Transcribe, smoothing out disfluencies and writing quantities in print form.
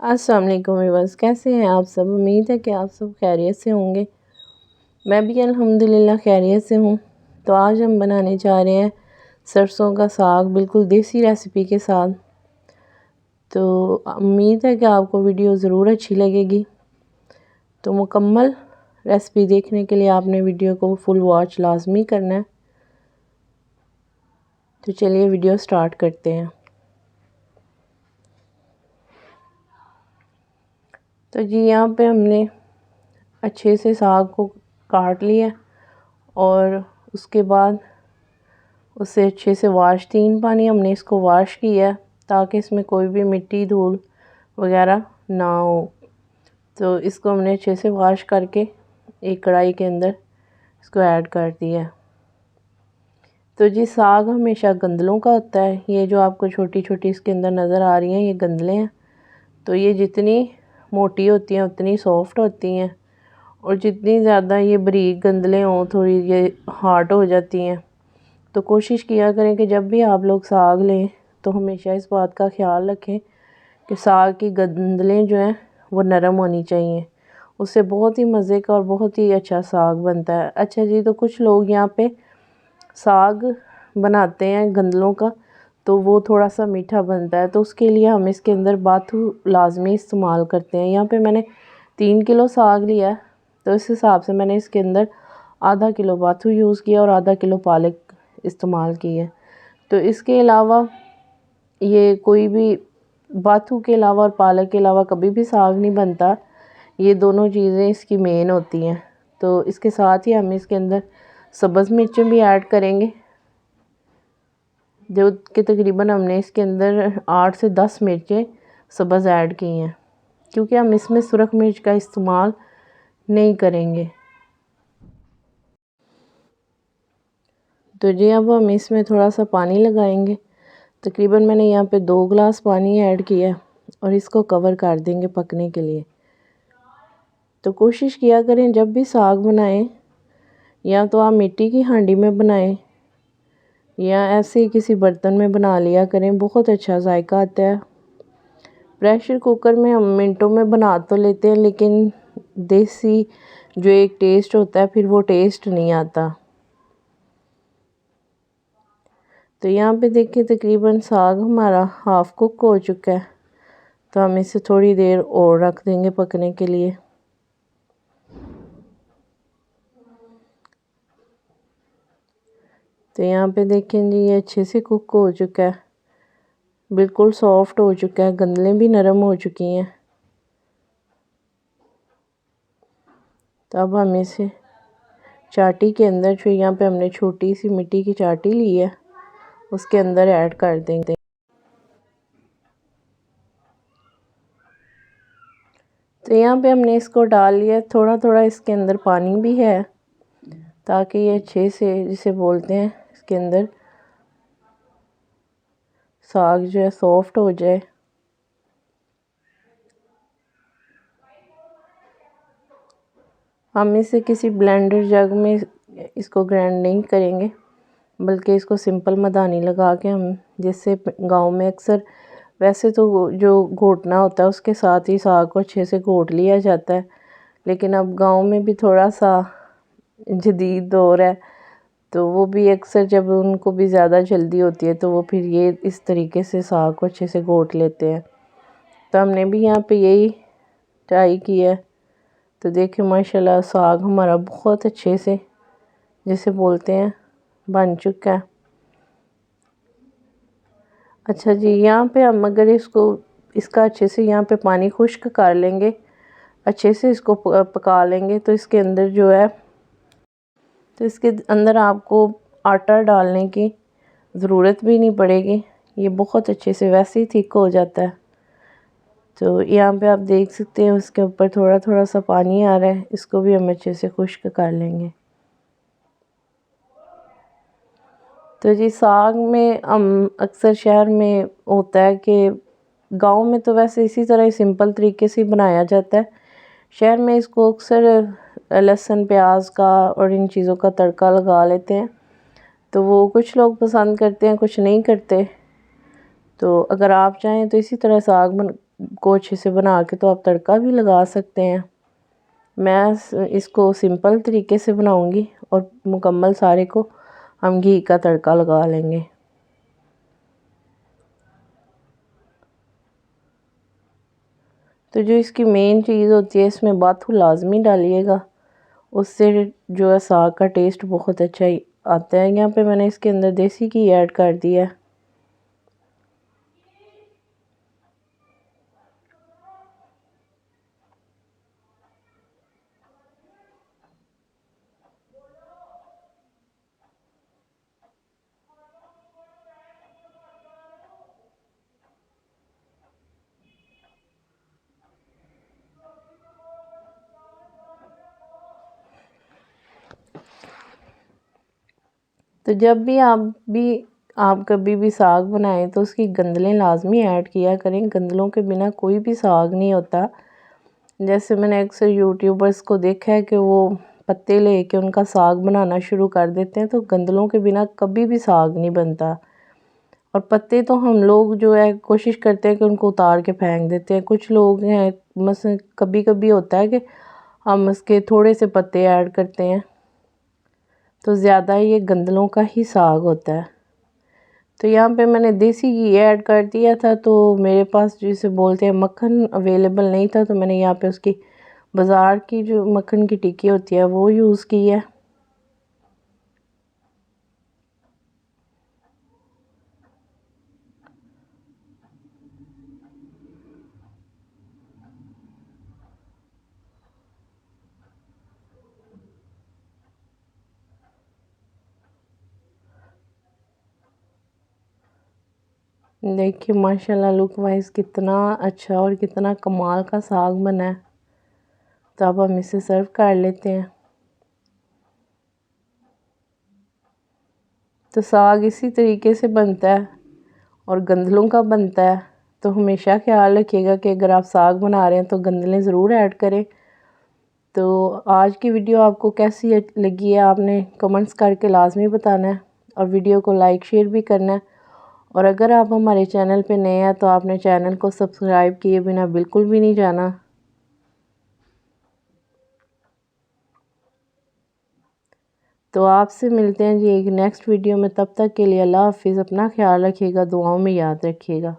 अस्सलाम वालेकुम व्यूअर्स, कैसे हैं आप सब। उम्मीद है कि आप सब खैरियत से होंगे। मैं भी अल्हम्दुलिल्लाह खैरियत से हूँ। तो आज हम बनाने जा रहे हैं सरसों का साग, बिल्कुल देसी रेसिपी के साथ। तो उम्मीद है कि आपको वीडियो ज़रूर अच्छी लगेगी। तो मुकम्मल रेसिपी देखने के लिए आपने वीडियो को फुल वॉच लाजमी करना है। तो चलिए वीडियो स्टार्ट करते हैं। तो जी यहाँ पे हमने अच्छे से साग को काट लिया और उसके बाद उसे अच्छे से वॉश, 3 पानी हमने इसको वॉश किया ताकि इसमें कोई भी मिट्टी धूल वगैरह ना हो। तो इसको हमने अच्छे से वॉश करके एक कढ़ाई के अंदर इसको ऐड कर दिया। तो जी साग हमेशा गंदलों का होता है। ये जो आपको छोटी छोटी इसके अंदर नज़र आ रही हैं ये गंदलें हैं। तो ये जितनी मोटी होती हैं उतनी सॉफ्ट होती हैं और जितनी ज़्यादा ये बारीक गंदलें हों थोड़ी ये हार्ड हो जाती हैं। तो कोशिश किया करें कि जब भी आप लोग साग लें तो हमेशा इस बात का ख्याल रखें कि साग की गंदलें जो हैं वो नरम होनी चाहिए। उससे बहुत ही मज़े का और बहुत ही अच्छा साग बनता है। अच्छा जी, तो कुछ लोग यहाँ पे साग बनाते हैं गंदलों का तो वो थोड़ा सा मीठा बनता है। तो उसके लिए हम इसके अंदर बाथू लाजमी इस्तेमाल करते हैं। यहाँ पे मैंने 3 किलो साग लिया है तो इस हिसाब से मैंने इसके अंदर आधा किलो बाथू यूज़ किया और आधा किलो पालक इस्तेमाल की है। तो इसके अलावा ये कोई भी बाथू के अलावा और पालक के अलावा कभी भी साग नहीं बनता। ये दोनों चीज़ें इसकी मेन होती हैं। तो इसके साथ ही हम इसके अंदर सब्ज़ मिर्चें भी ऐड करेंगे जो कि तकरीबन हमने इसके अंदर 8 से 10 मिर्चें सब्ज़ ऐड की हैं क्योंकि हम इसमें सुरख मिर्च का इस्तेमाल नहीं करेंगे। तो जी अब हम इसमें थोड़ा सा पानी लगाएंगे। तकरीबन मैंने यहाँ पे 2 गिलास पानी ऐड किया और इसको कवर कर देंगे पकने के लिए। तो कोशिश किया करें जब भी साग बनाएं या तो आप मिट्टी की हांडी में बनाएं या ऐसे ही किसी बर्तन में बना लिया करें, बहुत अच्छा जायका आता है। प्रेशर कुकर में हम मिनटों में बना तो लेते हैं लेकिन देसी जो एक टेस्ट होता है फिर वो टेस्ट नहीं आता। तो यहाँ पे देखिए तकरीबन साग हमारा हाफ़ कुक हो चुका है। तो हम इसे थोड़ी देर और रख देंगे पकने के लिए। तो यहाँ पे देखें जी ये अच्छे से कुक हो चुका है, बिल्कुल सॉफ्ट हो चुका है, गंदलें भी नरम हो चुकी हैं। तो अब हम इसे चाटी के अंदर, जो यहाँ पे हमने छोटी सी मिट्टी की चाटी ली है, उसके अंदर ऐड कर देंगे। तो यहाँ पे हमने इसको डाल लिया। थोड़ा थोड़ा इसके अंदर पानी भी है ताकि ये अच्छे से, जिसे बोलते हैं, इसके अंदर साग जो है सॉफ्ट हो जाए। हम इसे किसी ब्लेंडर जग में इसको ग्राइंड नहीं करेंगे बल्कि इसको सिंपल मदानी लगा के हम, जैसे गांव में अक्सर, वैसे तो जो घोटना होता है उसके साथ ही साग को अच्छे से घोट लिया जाता है, लेकिन अब गांव में भी थोड़ा सा जदीद दौर है तो वो भी अक्सर जब उनको भी ज़्यादा जल्दी होती है तो वो फिर ये इस तरीके से साग को अच्छे से घोट लेते हैं। तो हमने भी यहाँ पे यही ट्राई किया। तो देखिए माशाल्लाह साग हमारा बहुत अच्छे से, जैसे बोलते हैं, बन चुका है। अच्छा जी, यहाँ पे हम अगर इसका अच्छे से यहाँ पे पानी खुश्क कर लेंगे, अच्छे से इसको पका लेंगे तो इसके अंदर जो है, तो इसके अंदर आपको आटा डालने की ज़रूरत भी नहीं पड़ेगी। ये बहुत अच्छे से वैसे ही थिक हो जाता है। तो यहाँ पे आप देख सकते हैं उसके ऊपर थोड़ा थोड़ा सा पानी आ रहा है, इसको भी हम अच्छे से खुश्क कर लेंगे। तो जी साग में हम अक्सर शहर में होता है कि गांव में तो वैसे इसी तरह ही सिंपल तरीके से बनाया जाता है। शहर में इसको अक्सर लहसुन प्याज का और इन चीज़ों का तड़का लगा लेते हैं। तो वो कुछ लोग पसंद करते हैं, कुछ नहीं करते। तो अगर आप चाहें तो इसी तरह साग को अच्छे से बना के तो आप तड़का भी लगा सकते हैं। मैं इसको सिंपल तरीके से बनाऊंगी और मुकम्मल सारे को हम घी का तड़का लगा लेंगे। तो जो इसकी मेन चीज़ होती है, इसमें बाथू लाजमी डालिएगा, उससे जो है साग का टेस्ट बहुत अच्छा ही आता है। यहाँ पे मैंने इसके अंदर देसी घी ऐड कर दिया है। तो जब भी आप कभी भी साग बनाएं तो उसकी गंदलें लाजमी ऐड किया करें। गंदलों के बिना कोई भी साग नहीं होता। जैसे मैंने अक्सर यूट्यूबर्स को देखा है कि वो पत्ते लेके उनका साग बनाना शुरू कर देते हैं, तो गंदलों के बिना कभी भी साग नहीं बनता। और पत्ते तो हम लोग जो है कोशिश करते हैं कि उनको उतार के फेंक देते हैं। कुछ लोग हैं, मसलन कभी कभी होता है कि हम उसके थोड़े से पत्ते ऐड करते हैं, तो ज़्यादा ये गंदलों का ही साग होता है। तो यहाँ पे मैंने देसी घी ऐड कर दिया था, तो मेरे पास जिसे बोलते हैं मक्खन अवेलेबल नहीं था, तो मैंने यहाँ पे उसकी बाज़ार की जो मक्खन की टिक्की होती है वो यूज़ की है। देखिए माशाल्लाह लुक वाइज कितना अच्छा और कितना कमाल का साग बना है। तो अब हम इसे सर्व कर लेते हैं। तो साग इसी तरीके से बनता है और गंदलों का बनता है। तो हमेशा ख्याल रखिएगा कि अगर आप साग बना रहे हैं तो गंदलें ज़रूर ऐड करें। तो आज की वीडियो आपको कैसी लगी है आपने कमेंट्स करके लाजमी बताना है, और वीडियो को लाइक शेयर भी करना है। और अगर आप हमारे चैनल पे नए हैं तो आपने चैनल को सब्सक्राइब किए बिना बिल्कुल भी नहीं जाना। तो आपसे मिलते हैं जी एक नेक्स्ट वीडियो में। तब तक के लिए अल्लाह हाफिज़। अपना ख्याल रखिएगा, दुआओं में याद रखिएगा।